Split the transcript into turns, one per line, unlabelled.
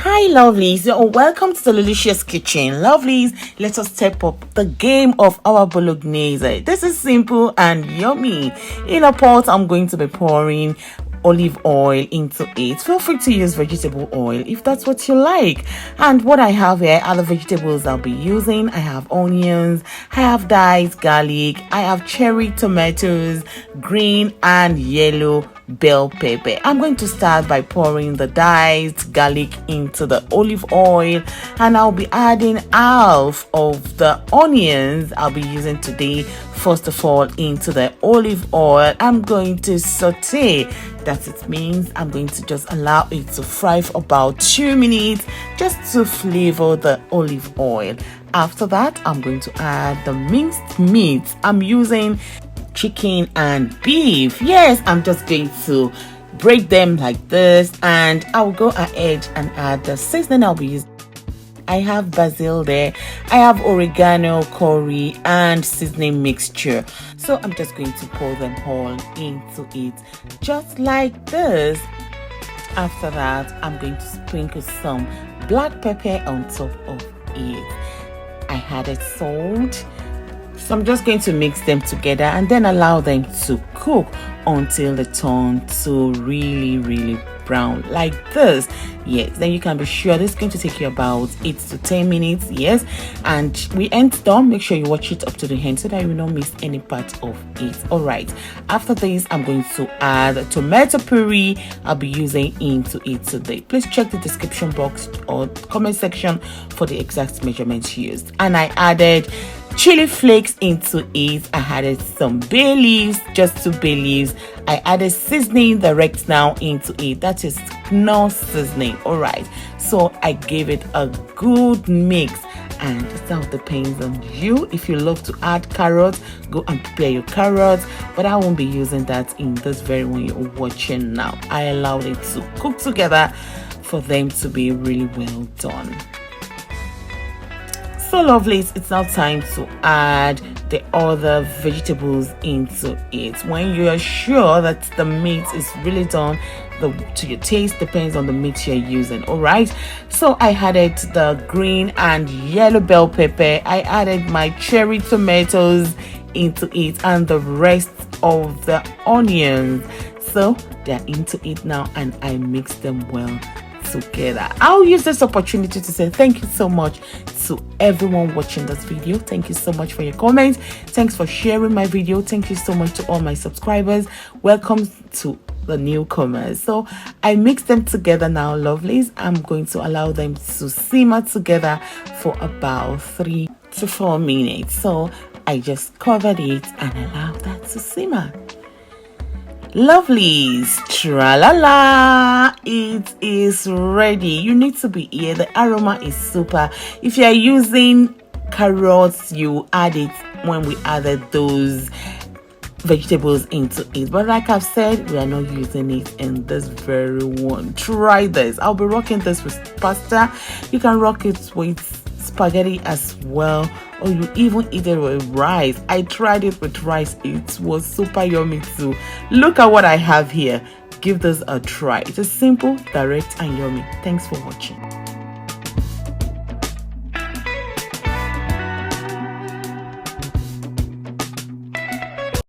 Hi lovelies, welcome to the delicious kitchen. Lovelies, let us step up the game of our bolognese. This is simple and yummy. In a pot, I'm going to be pouring olive oil into it. Feel free to use vegetable oil if that's what you like. And what I have here are the vegetables I'll be using. I have onions, I have diced garlic, I have cherry tomatoes, green and yellow bell pepper. I'm going to start by pouring the diced garlic into the olive oil, and I'll be adding half of the onions I'll be using today. First of all, into the olive oil, I'm going to saute. That it means I'm going to just allow it to fry for about 2 minutes just to flavor the olive oil. After that, I'm going to add the minced meat. I'm using chicken and beef. Yes, I'm just going to break them like this, and I'll go ahead and add the seasoning I'll be using. I have basil there, I have oregano, curry and seasoning mixture. So I'm just going to pour them all into it just like this. After that, I'm going to sprinkle some black pepper on top of it. I added salt. So I'm just going to mix them together and then allow them to cook until they turn to really brown like this. Yes, then you can be sure this is going to take you about 8 to 10 minutes. Yes, and we end done. Make sure you watch it up to the end so that you will not miss any part of it. All right, after this, I'm going to add tomato puree I'll be using into it today. Please check the description box or comment section for the exact measurements used. And I added chili flakes into it. I added some bay leaves, just 2 bay leaves. I added seasoning direct now into it. That is Knorr seasoning. All right, so I gave it a good mix, and it now depends on you. If you love to add carrots, go and prepare your carrots, but I won't be using that in this very one you're watching now. I allowed it to cook together for them to be really well done. So lovely, it's now time to add the other vegetables into it. When you are sure that the meat is really done to your taste, depends on the meat you're using. All right, so I added the green and yellow bell pepper. I added my cherry tomatoes into it and the rest of the onions. So they're into it now, and I mix them well together. I'll use this opportunity to say thank you so much to everyone watching this video. Thank you so much for your comments. Thanks for sharing my video. Thank you so much to all my subscribers. Welcome to the newcomers. So I mix them together now, lovelies. I'm going to allow them to simmer together for about 3 to 4 minutes. So I just covered it and allowed that to simmer. Lovelies, tra-la-la, it is ready. You need to be here. The aroma is super. If you are using carrots, you add it when we added those vegetables into it, but like I've said, we are not using it in this very one. Try this. I'll be rocking this with pasta. You can rock it with spaghetti as well, or you even eat it with rice. I tried it with rice. It was super yummy too. Look at what I have here. Give this a try. It is simple, direct and yummy. Thanks for watching.